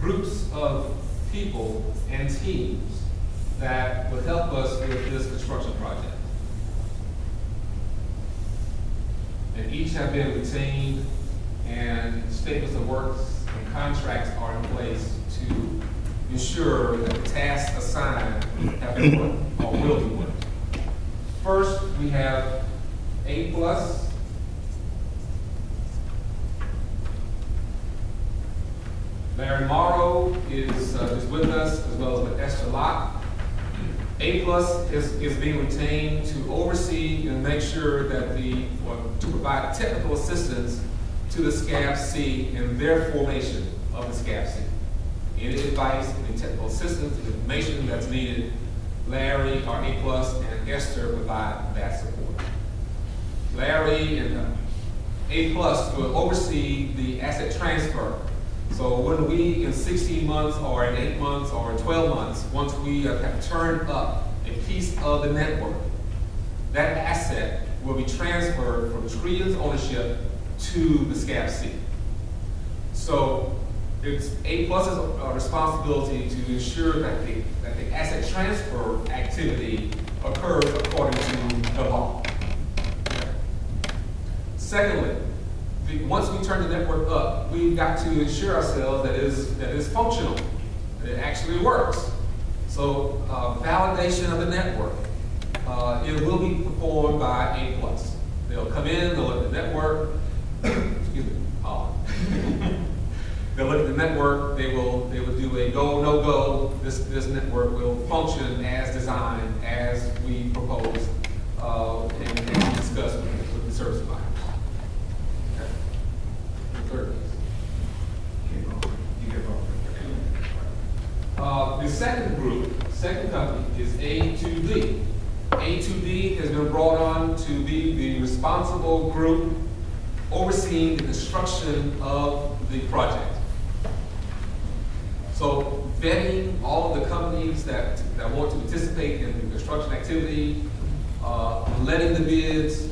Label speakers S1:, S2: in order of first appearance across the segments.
S1: groups of people and teams that will help us with this construction project. And each have been retained, and statements of works and contracts are in place to ensure that the tasks assigned have been worked or will be worked. First, we have A+. Larry Morrow is with us, as well as Esther Locke. A+ is being retained to oversee and make sure that to provide technical assistance to the SCABC in their formation of the SCABC. Any advice, any technical assistance, information that's needed, Larry, our A+, and Esther provide that support. Larry and A+ will oversee the asset transfer. So when we, in 16 months or in 8 months or in 12 months, once we have turned up a piece of the network, that asset will be transferred from Tria's ownership to the SCABC. So it's A+'s responsibility to ensure that the asset transfer activity occurs according to the law. Secondly, once we turn the network up, we've got to ensure ourselves that it is functional, that it actually works. So validation of the network, it will be performed by A+. They'll come in, they'll look at the network, excuse me, they'll look at the network, they will do a go, no go. This network will function as designed, as we proposed, and discussed with the service provider. The second company is A2D. A2D has been brought on to be the responsible group overseeing the construction of the project. So vetting all of the companies that want to participate in the construction activity, letting the bids,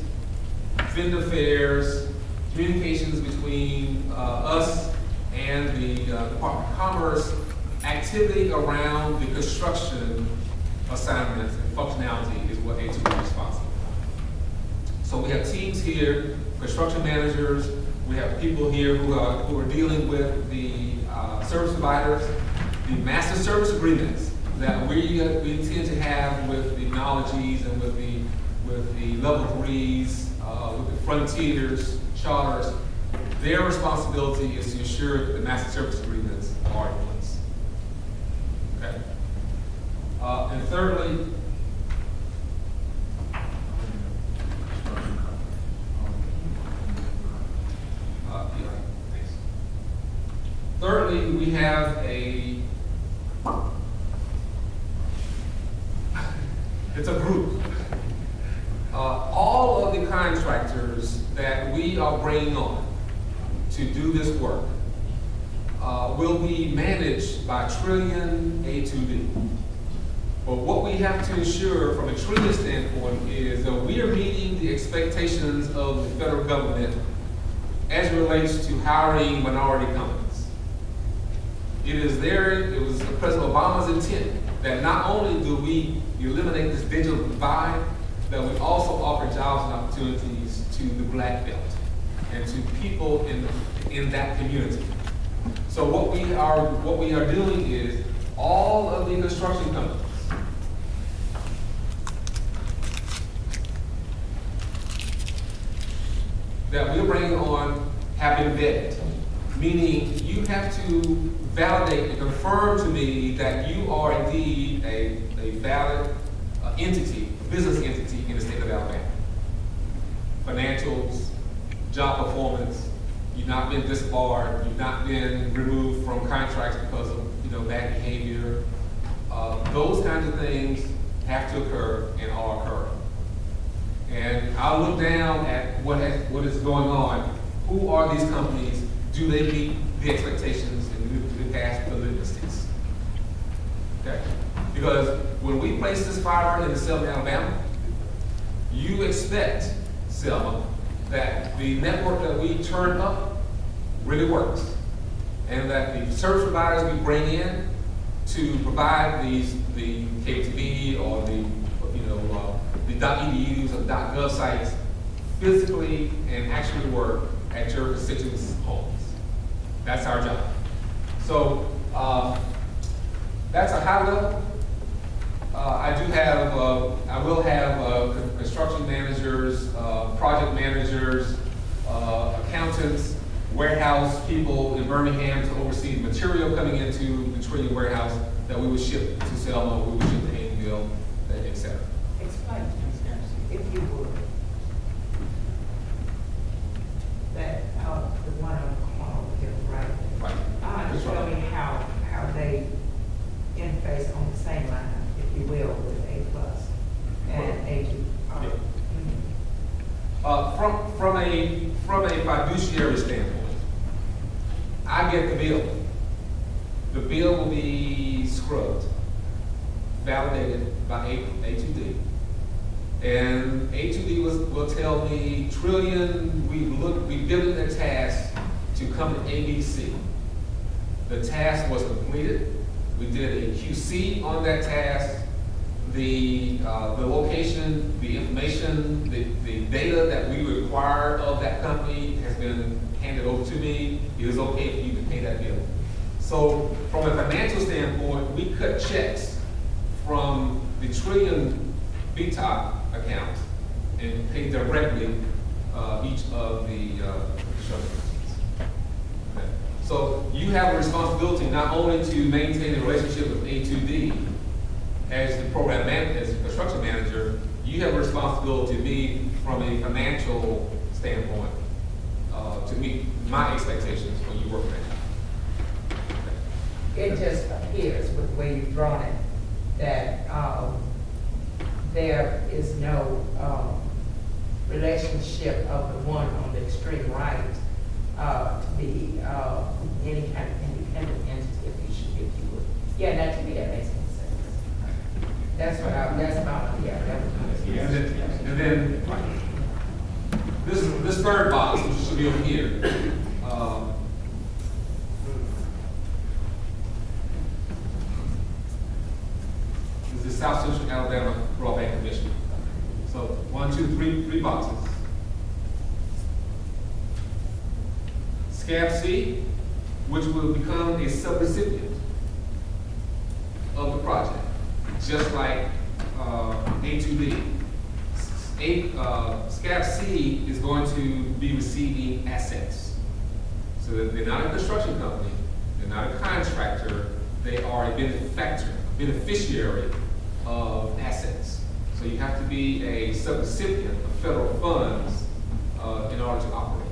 S1: vendor fairs, communications between us and the Department of Commerce, activity around the construction assignments and functionality is what A2D is responsible for. So we have teams here, construction managers, we have people here who are dealing with the service providers, the master service agreements that we intend to have with the Technologies and with the level 3s, with the Frontiers, charters. Their responsibility is to ensure that the master service agreements are in place. Okay. And thirdly, we have it's a group. All of the contractors that we are bringing on to do this work will be managed by Trillion A2D. But what we have to ensure from a Trillion standpoint is that we are meeting the expectations of the federal government as it relates to hiring minority companies. It was President Obama's intent that not only do we eliminate this digital divide, that we also offer jobs and opportunities to the Black Belt and to people in that community. So what we are doing is all of the construction companies that we're bringing on have been vetted, meaning you have to validate and confirm to me that you are indeed a valid entity, business entity in the state of Alabama. Financials, job performance, you've not been disbarred, you've not been removed from contracts because of bad behavior. Those kinds of things have to occur and are occurring. And I'll look down at what is going on. Who are these companies? Do they meet the expectations and do they pass the litmus test? Okay. Because when we place this fiber in Selma, Alabama, you expect, Selma, that the network that we turn up really works. and that the service providers we bring in to provide the cable TV or the .edus or .gov sites physically and actually work at your constituents' homes. That's our job. So that's a high level. I will have construction managers, project managers, accountants, warehouse people in Birmingham to oversee the material coming into the Trillium warehouse that we would ship to Selma, we would ship to Haydenville, etc.
S2: Explain to me, SCABC, if you would, that the one on the corner over here, right?
S1: Right.
S2: Tell me how they interface on the same line, if you will, with A+ and A2.
S1: From a fiduciary standpoint, I get the bill. The bill will be scrubbed, validated by A2D. And A2D will tell me, Trillium, we given the task to come to ABC. The task was completed. We did a QC on that task. The location, the information, the data that we require of that company has been handed over to me. It is okay for you to pay that bill. So from a financial standpoint, we cut checks from the Trillium BTOC account and pay directly each of the construction companies. Okay. So you have a responsibility not only to maintain the relationship with A2D as the program manager, as the construction manager, you have a responsibility to me from a financial standpoint to meet my expectations when you work with that.
S2: It just appears with the way you've drawn it that there is no relationship of the one on the extreme right to be any kind of independent entity, if you would. Yeah, that to me that makes sense. That's what that's about, yeah.
S1: Yeah, and then this third box, which should be over here, is the South Central Alabama Broadband Commission. So 1, 2, 3 boxes. SCABC, which will become a sub-recipient of the project, just like A2D. SCABC is going to be receiving assets. So that they're not a construction company, they're not a contractor, they are a beneficiary of assets. So you have to be a sub-recipient of federal funds in order to operate.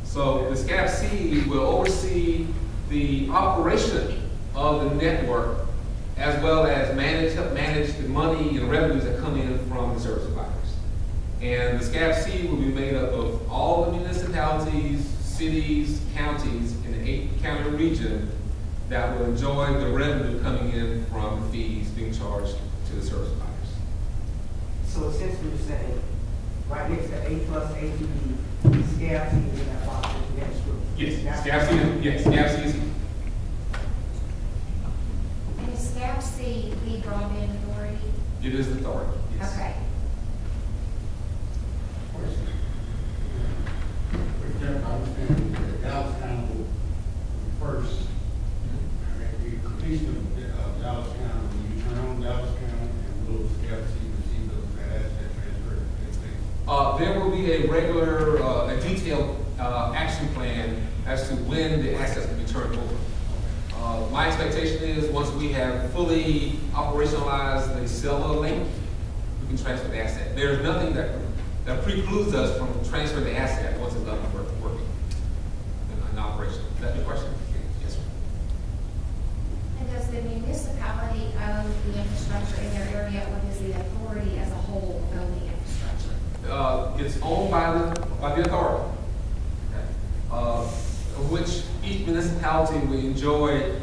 S1: So the SCABC will oversee the operation of the network as well as help manage the money and revenues that come in from the service providers. And the SCABC will be made up of all the municipalities, cities, counties in the 8-county region that will enjoy the revenue coming in from the fees being charged to the service providers.
S2: So essentially you're saying, right next to A+ A2D, SCABC is in that box with the next group.
S1: Yes, SCABC is.
S3: And is SCABC the broadband authority?
S1: It is the authority, yes.
S3: Okay.
S4: I understand that Dallas County will first, the completion of Dallas County, will you turn on Dallas County and will SCABC receive that asset transfer?
S1: There will be a regular, a detailed action plan as to when the assets will be turned over. My expectation is once we have fully operationalized the Selma link, we can transfer the asset. There's nothing that precludes us from transferring the asset once it's up and working in operation. Is that your question? Yes, sir.
S3: And does the municipality own the infrastructure in their area, or does the authority as a whole own the infrastructure?
S1: It's owned by the authority, okay. Which each municipality will enjoy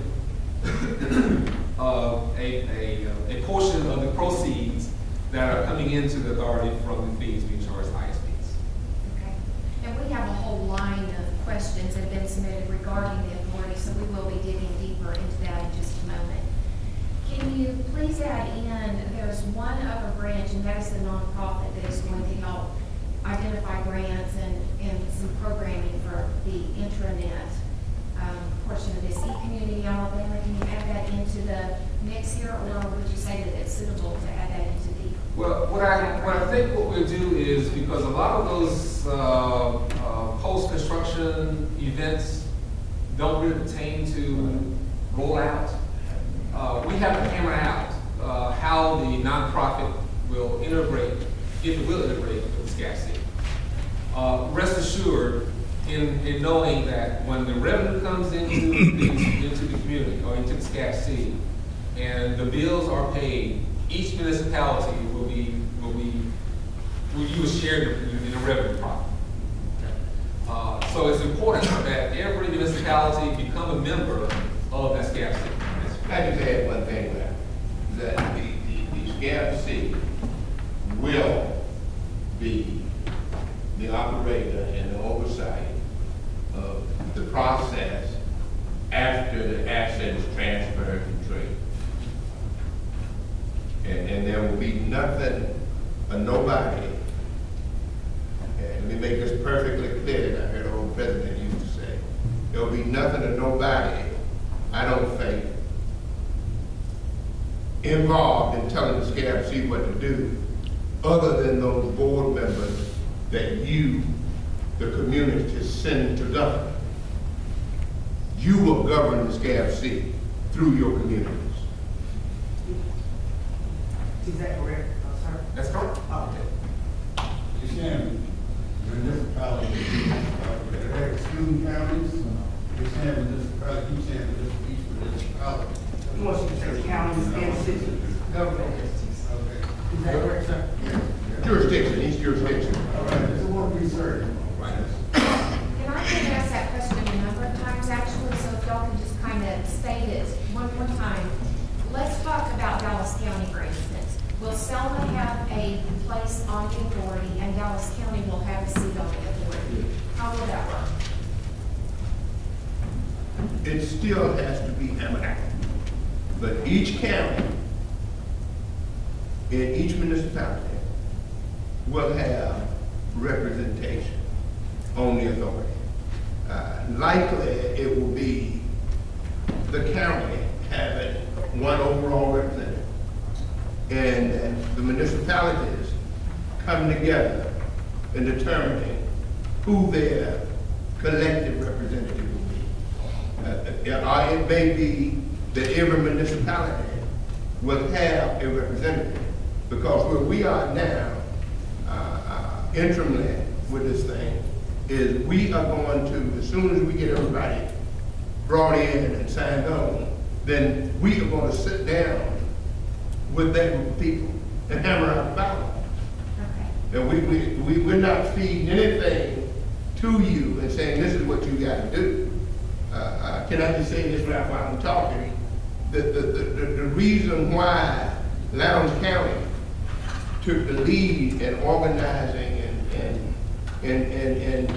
S1: a portion of the proceeds that are coming into the authority from the fees being charged ISPs.
S3: Okay. And we have a whole line of questions that have been submitted regarding the authority authority, so we will be digging deeper into that in just a moment. Can you please add in, there's one other branch, and that is the nonprofit that is going to help identify grants and some programming for the intranet portion of this. E-Community Alabama, can you add that into the mix here, or would you say that it's suitable to add that into the?
S1: Well, what I think what we'll do is, because a lot of those post-construction events don't really pertain to rollout, we have to hammer out how the nonprofit will integrate, if it will integrate with SCABC. Rest assured, in knowing that when the revenue comes into the community or into the SCABC, and the bills are paid, each municipality will use share in the revenue profit. So it's important that every municipality become a member of that SCABC.
S5: I just add one thing there, that the SCABC will be the operator and the oversight of the process after the asset is transferred to trade. And there will be nothing or nobody, and let me make this perfectly clear, that I heard the old president used to say, there will be nothing or nobody, I don't think, involved in telling the SCABC what to do, other than those board members that you, the community, send to govern. You will govern the SCABC through your communities.
S2: Is that correct, sir?
S1: That's correct.
S2: Okay.
S4: You're saying municipalities, they're excluding counties? You're saying municipalities, keep saying each municipality.
S2: You want you to say counties and cities, government entities.
S4: Okay.
S2: Is that correct, sir?
S4: Yeah.
S5: Jurisdiction, each jurisdiction.
S4: All right, it's a work research.
S1: Right.
S3: And I've been asked that question a number of times, actually, so if y'all can just kind of state it one more time. Let's talk about Dallas County, for instance. Will Selma have a place on the authority, and Dallas County will have a seat on the authority? How will that work?
S5: It still has to be hammered out. But each county in each municipality will have representation on the authority. Likely, it will be the county having one overall representative, and the municipalities come together in determining who their collective representative will be. It may be that every municipality will have a representative, because where we are now, interimly with this thing, is we are going to, as soon as we get everybody brought in and signed on, then we are going to sit down with that group of people and hammer out the ballot.
S3: Okay.
S5: And we're not feeding anything to you and saying this is what you got to do. Can I just say this right while I'm talking? The reason why Lowndes County took the lead in organizing and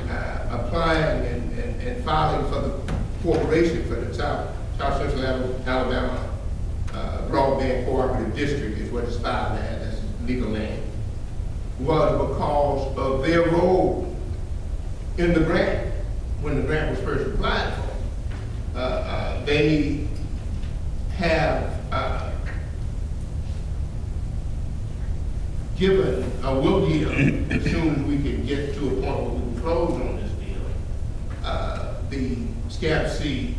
S5: applying and filing for the corporation for the South Central Alabama Broadband Cooperative District is what it's filed as, that's legal name, was because of their role in the grant, when the grant was first applied for. They have given, will give, as soon as we can get to a point where we can close on this deal, the SCABC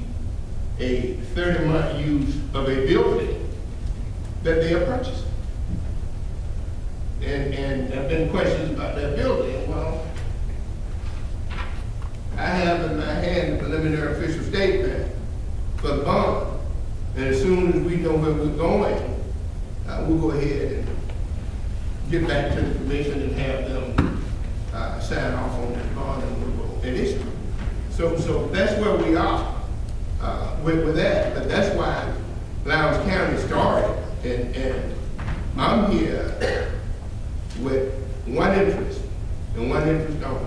S5: a 30-month use of a building that they are purchasing. And there have been questions about that building. Well, I have in my hand the preliminary official statement for the bond. And as soon as we know where we're going, we'll go ahead and get back to the commission and have them sign off on that bond and issue. So that's where we are with that. But that's why Lowndes County started. And I'm here with one interest and one interest only.